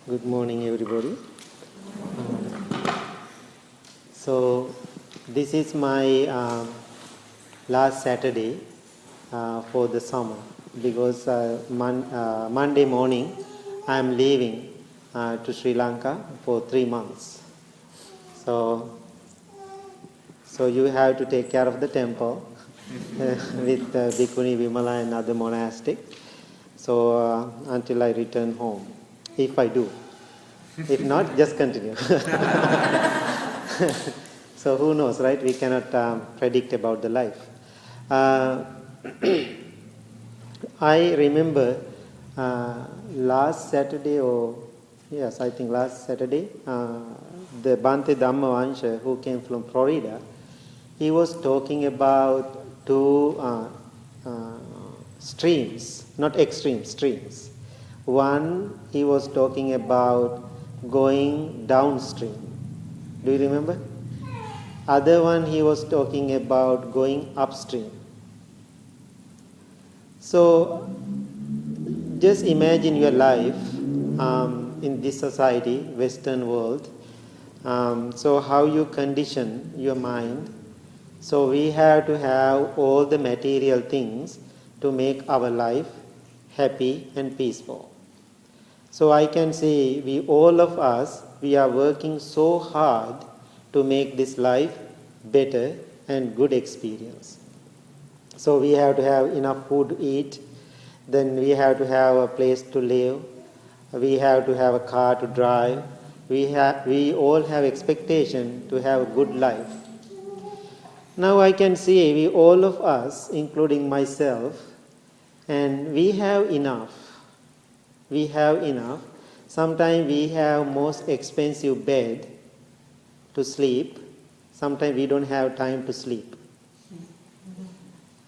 Good morning, everybody. So, this is my last Saturday for the summer because Monday morning I am leaving to Sri Lanka for 3 months. So you have to take care of the temple with Bhikkhuni Vimala and other monastic. So until I return home, if I do. If not, just continue. So who knows, right? We cannot predict about the life. I remember last Saturday, last Saturday, the Bhante Vansha who came from Florida, he was talking about two streams, not extreme streams. One, he was talking about going downstream. Do you remember? Other one, he was talking about going upstream. So, just imagine your life in this society, Western world. So, how you condition your mind. So, we have to have all the material things to make our life happy and peaceful. So I can say all of us are working so hard to make this life better and good experience. So we have to have enough food to eat, then we have to have a place to live, we have to have a car to drive, we all have expectation to have a good life. Now I can say all of us, including myself, and we have enough. We have enough. Sometimes we have most expensive bed to sleep. Sometimes we don't have time to sleep.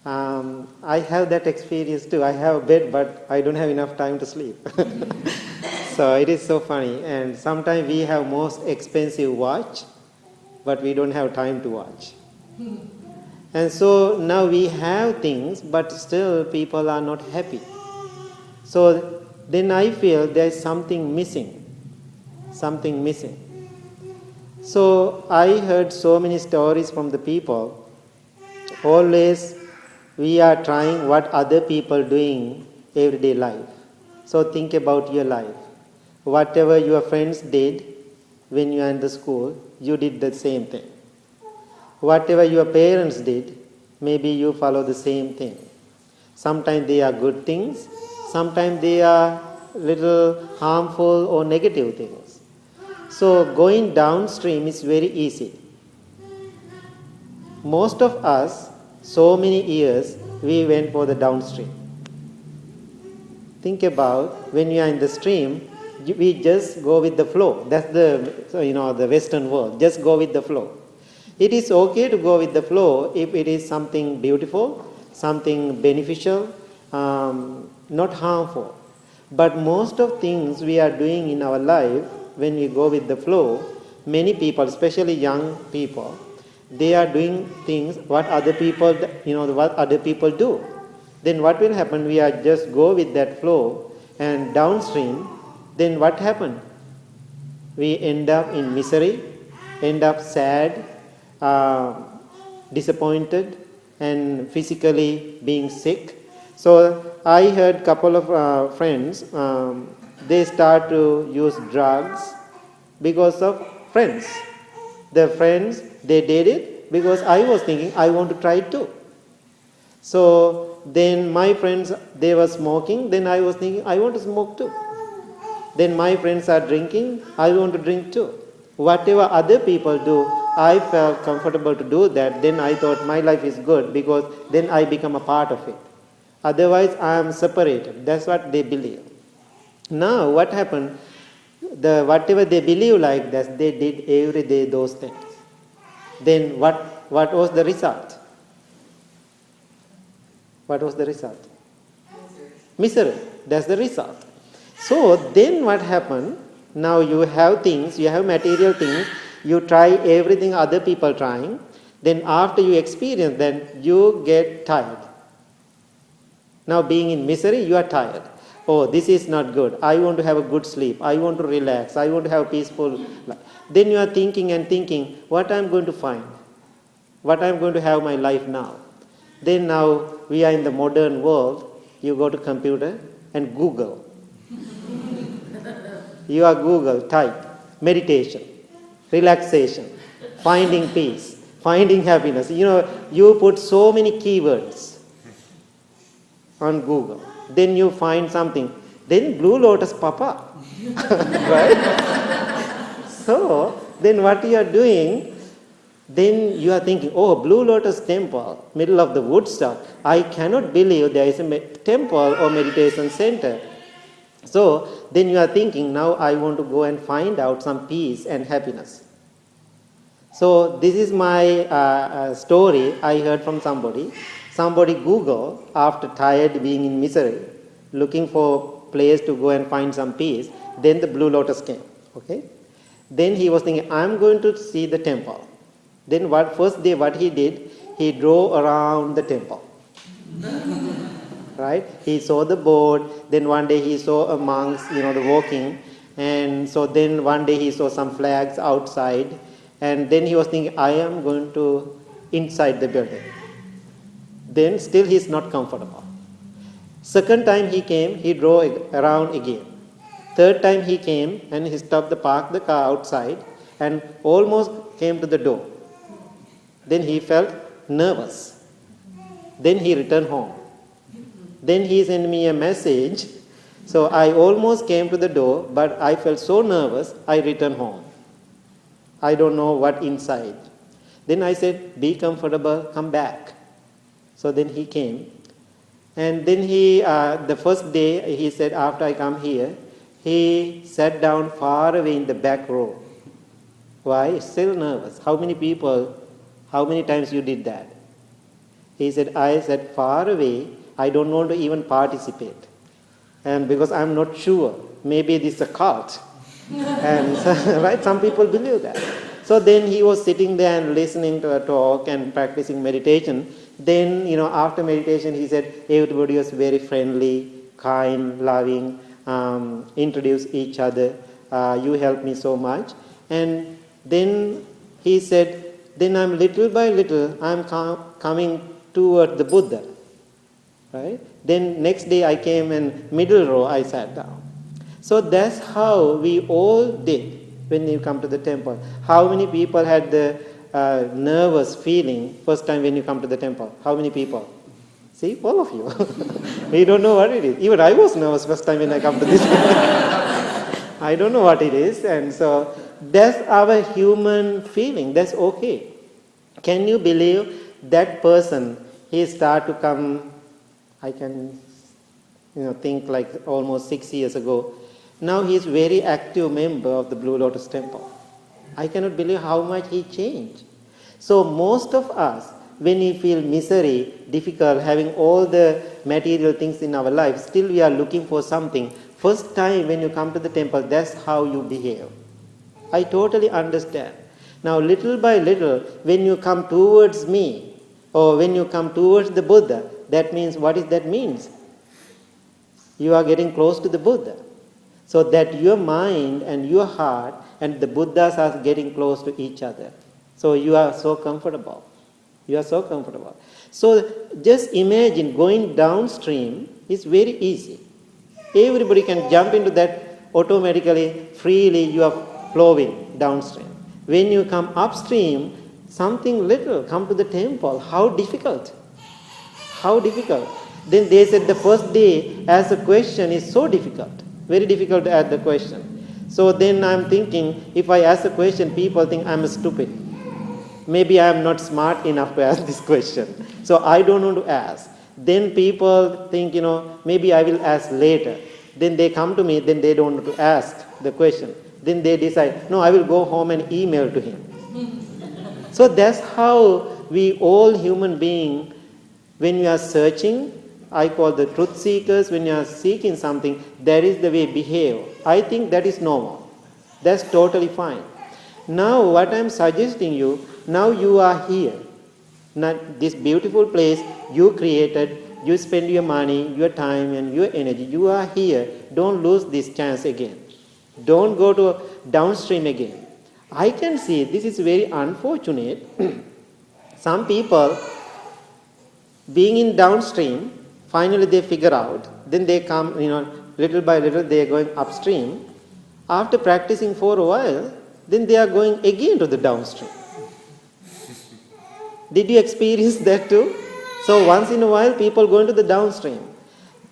I have that experience too. I have a bed, but I don't have enough time to sleep. So it is so funny. And sometimes we have most expensive watch, but we don't have time to watch. And so now we have things, but still people are not happy. So then I feel there is something missing. Something missing. So I heard so many stories from the people. Always we are trying what other people doing everyday life. So think about your life. Whatever your friends did when you are in the school, you did the same thing. Whatever your parents did, maybe you follow the same thing. Sometimes they are good things. Sometimes they are little harmful or negative things. So going downstream is very easy. Most of us, so many years, we went for the downstream. Think about when you are in the stream, we just go with the flow. That's the Western world. Just go with the flow. It is okay to go with the flow if it is something beautiful, something beneficial, not harmful. But most of things we are doing in our life, when we go with the flow, many people, especially young people, they are doing things what other people do. Then what will happen? We are just go with that flow and downstream. Then what happened? We end up in misery, end up sad, disappointed, and physically being sick. So I heard couple of friends, they start to use drugs because of friends. The friends, they did it because I was thinking I want to try it too. So then my friends, they were smoking, then I was thinking I want to smoke too. Then my friends are drinking, I want to drink too. Whatever other people do, I felt comfortable to do that. Then I thought my life is good because then I become a part of it. Otherwise, I am separated. That's what they believe. Now, what happened? Whatever they believe like that, they did every day those things. Then what was the result? What was the result? Misery. That's the result. So then what happened? Now you have things, you have material things, you try everything other people trying. Then after you experience that, you get tired. Now being in misery, you are tired. Oh, this is not good. I want to have a good sleep. I want to relax. I want to have peaceful life. Then you are thinking and thinking, what I'm going to find? What I'm going to have my life now? Then now we are in the modern world. You go to computer and Google. You are Google, type meditation, relaxation, finding peace, finding happiness. You put so many keywords on Google. Then you find something. Then Blue Lotus pop up. Right? So, then what you are doing, then you are thinking, oh, Blue Lotus Temple, middle of the Woodstock. I cannot believe there is a temple or meditation center. So, then you are thinking, now I want to go and find out some peace and happiness. So, this is my story I heard from somebody. Somebody Google, after tired being in misery, looking for place to go and find some peace, then the Blue Lotus came. Okay? Then he was thinking, I'm going to see the temple. Then first day what he did, he drove around the temple. Right? He saw the board, then one day he saw a monks, the walking, and so then one day he saw some flags outside, and then he was thinking, I am going to inside the building. Then still he is not comfortable. Second time he came, he drove around again. Third time he came and he parked the car outside and almost came to the door. Then he felt nervous. Then he returned home. Then he sent me a message. So I almost came to the door, but I felt so nervous, I returned home. I don't know what inside. Then I said, be comfortable, come back. So then he came. And then the first day, he said, after I come here, he sat down far away in the back row. Why? Still nervous. How many times you did that? He said, I sat far away. I don't want to even participate. And because I'm not sure. Maybe this is a cult. And right? Some people believe that. So then he was sitting there and listening to a talk and practicing meditation. Then, after meditation, he said, everybody was very friendly, kind, loving, introduced each other. You helped me so much. And then he said, then I'm little by little, I'm coming toward the Buddha. Right? Then next day I came and middle row I sat down. So that's how we all did when you come to the temple. How many people had the nervous feeling first time when you come to the temple? How many people? See, all of you. We don't know what it is. Even I was nervous first time when I come to this. I don't know what it is. And so that's our human feeling. That's okay. Can you believe that person, he start to come, I can think like almost 6 years ago. Now he is very active member of the Blue Lotus Temple. I cannot believe how much he changed. So most of us, when we feel misery, difficult, having all the material things in our life, still we are looking for something. First time when you come to the temple, that's how you behave. I totally understand. Now little by little, when you come towards me, or when you come towards the Buddha, that means, what is that means? You are getting close to the Buddha. So that your mind and your heart and the Buddhas are getting close to each other. So you are so comfortable. You are so comfortable. So just imagine going downstream is very easy. Everybody can jump into that automatically, freely you are flowing downstream. When you come upstream, something little, come to the temple. How difficult? How difficult? Then they said the first day as a question is so difficult. Very difficult to ask the question. So then I'm thinking, if I ask a question, people think I'm stupid. Maybe I'm not smart enough to ask this question. So I don't want to ask. Then people think, maybe I will ask later. Then they come to me, then they don't want to ask the question. Then they decide, no, I will go home and email to him. So that's how we all human beings, when we are searching, I call the truth seekers, when you are seeking something, that is the way we behave. I think that is normal. That's totally fine. Now what I am suggesting you, now you are here. Now, this beautiful place you created, You spend your money, your time and your energy. You are here. Don't lose this chance again. Don't go to downstream again. I can see this is very unfortunate. Some people being in downstream, finally they figure out. Then they come, little by little they are going upstream. After practicing for a while, then they are going again to the downstream. Did you experience that too? So once in a while people go into the downstream.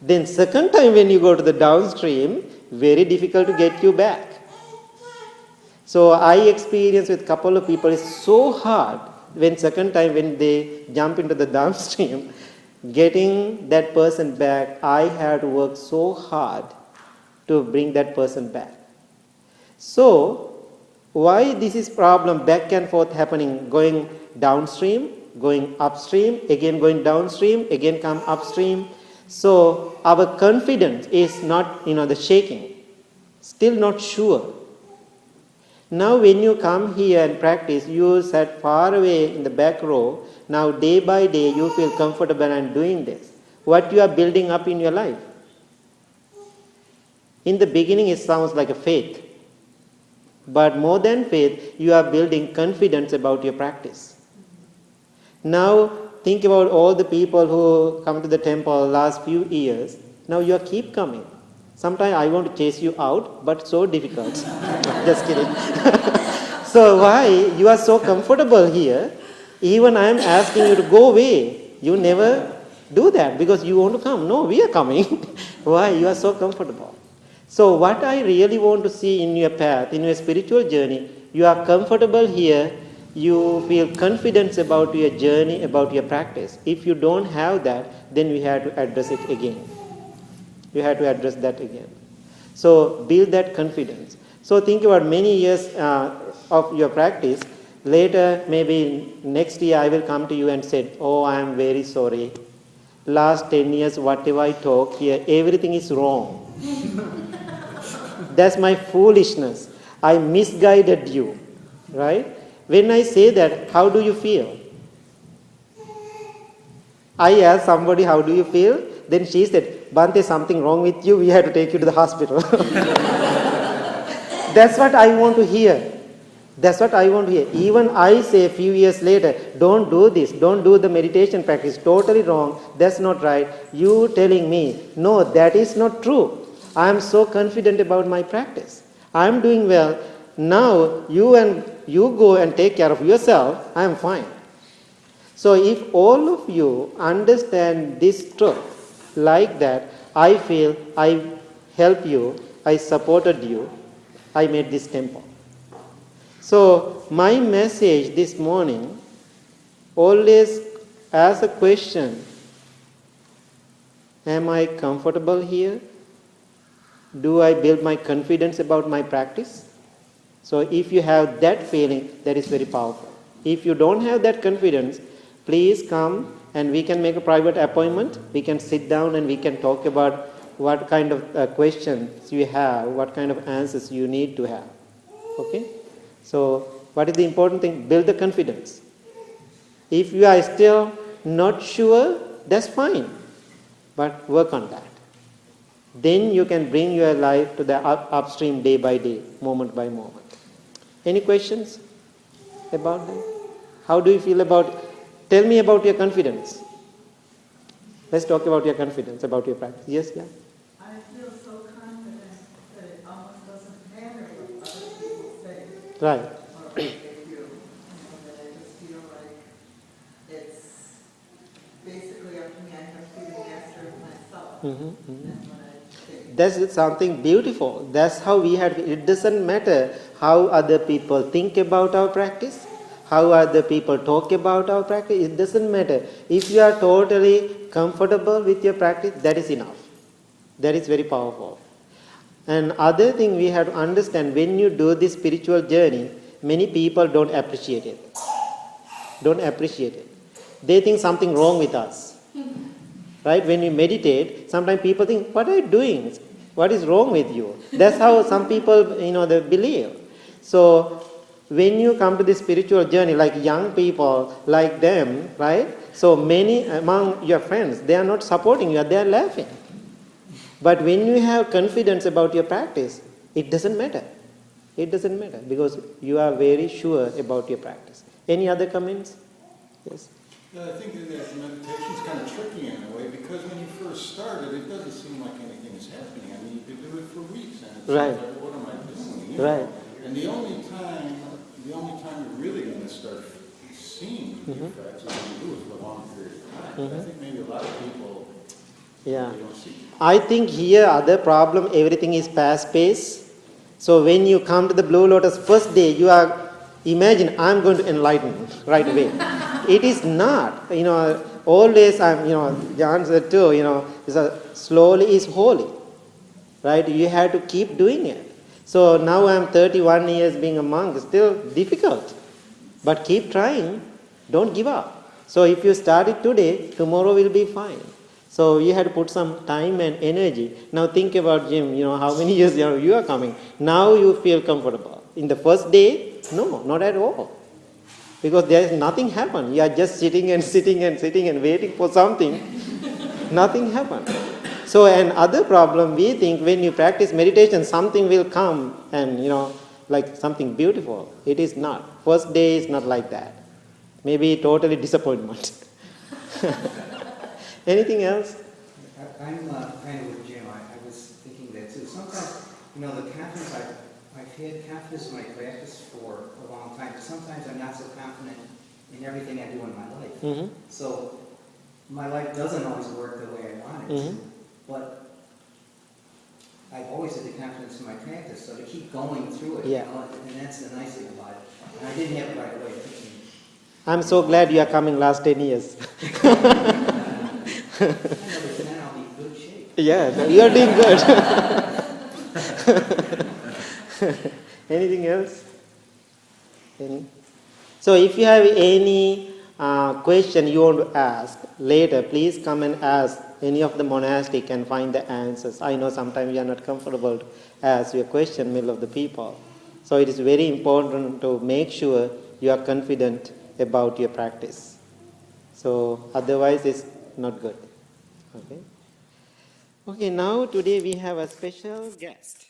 Then second time when you go to the downstream, very difficult to get you back. So I experienced with a couple of people, it's so hard when second time when they jump into the downstream, getting that person back, I had to work so hard to bring that person back. So why this is problem back and forth happening, going downstream, going upstream, again going downstream, again come upstream. So our confidence is not, the shaking, still not sure. Now when you come here and practice, you sat far away in the back row. Now day by day you feel comfortable and doing this. What you are building up in your life. In the beginning it sounds like a faith. But more than faith, you are building confidence about your practice. Now think about all the people who come to the temple last few years. Now you keep coming. Sometimes I want to chase you out, but so difficult. Just kidding. So why? You are so comfortable here. Even I am asking you to go away. You never do that because you want to come. No, we are coming. Why? You are so comfortable. So what I really want to see in your path, in your spiritual journey, you are comfortable here. You feel confidence about your journey, about your practice. If you don't have that, then we have to address it again. You have to address that again. So build that confidence. So think about many years of your practice. Later, maybe next year I will come to you and say, oh, I am very sorry. Last 10 years, whatever I talk here, everything is wrong. That's my foolishness. I misguided you. Right? When I say that, how do you feel? I asked somebody, how do you feel? Then she said, Bhante, something wrong with you. We have to take you to the hospital. That's what I want to hear. That's what I want to hear. Even I say a few years later, don't do this. Don't do the meditation practice. Totally wrong. That's not right. You telling me, no, that is not true. I am so confident about my practice. I am doing well. Now you go and take care of yourself. I am fine. So if all of you understand this truth like that, I feel I helped you, I supported you, I made this temple. So my message this morning, always ask a question, am I comfortable here? Do I build my confidence about my practice? So if you have that feeling, that is very powerful. If you don't have that confidence, please come and we can make a private appointment. We can sit down and we can talk about what kind of questions you have, what kind of answers you need to have. Okay? So what is the important thing? Build the confidence. If you are still not sure, that's fine. But work on that. Then you can bring your life to the upstream day by day, moment by moment. Any questions about that? How do you feel about? Tell me about your confidence. Let's talk about your confidence, about your practice. Yes, yeah. I feel so confident that it almost doesn't matter what other people say. Right. Or what they do. That I just feel like it's basically up to me. I have to be the master of myself. That's what I think. That's something beautiful. That's how we had. It doesn't matter how other people think about our practice, how other people talk about our practice. It doesn't matter. If you are totally comfortable with your practice, that is enough. That is very powerful. And other thing we have to understand, when you do this spiritual journey, many people don't appreciate it. Don't appreciate it. They think something wrong with us. Right? When we meditate, sometimes people think, what are you doing? What is wrong with you? That's how some people, they believe. So when you come to this spiritual journey, like young people, like them, right? So many among your friends, they are not supporting you, they are laughing. But when you have confidence about your practice, it doesn't matter. It doesn't matter because you are very sure about your practice. Any other comments? Yes. Yeah, I think that meditation is kind of tricky in a way because when you first started, it doesn't seem like anything is happening. I mean, you could do it for weeks and it's Right. like, what am I missing? Right. And the only time you're really going to start seeing the effects is when you do it for a long period of time. I think maybe a lot of people, Yeah. they don't see it. I think here other problem, everything is fast paced. So when you come to the Blue Lotus first day, you are imagine I'm going to enlighten right away. It is not. Always John said too, slowly is holy. Right? You have to keep doing it. So now I'm 31 years being a monk, still difficult. But keep trying, don't give up. So if you start it today, tomorrow will be fine. So you have to put some time and energy. Now think about Jim, how many years you are coming. Now you feel comfortable. In the first day, no, not at all. Because there is nothing happen. You are just sitting and sitting and sitting and waiting for something. Nothing happened. So another problem, we think when you practice meditation, something will come and, like something beautiful. It is not. First day is not like that. Maybe totally disappointment. Anything else? I'm kind of with Jim. I was thinking that too. Sometimes, the confidence, I've had confidence in my practice for a long time, but sometimes I'm not so confident in everything I do in my life. Mm-hmm. So my life doesn't always work the way I want it to, but I've always had the confidence in my practice, so to keep going through it, Yeah. And that's the nice thing about it. And I didn't have it right away. I'm so glad you are coming last 10 years. I know that then I'll be in good shape. Yeah, you are doing good. Anything else? So if you have any question you want to ask later, please come and ask any of the monastic and find the answers. I know sometimes you are not comfortable to ask your question middle of the people. So it is very important to make sure you are confident about your practice. So otherwise it's not good. Okay. Okay, now today we have a special guest.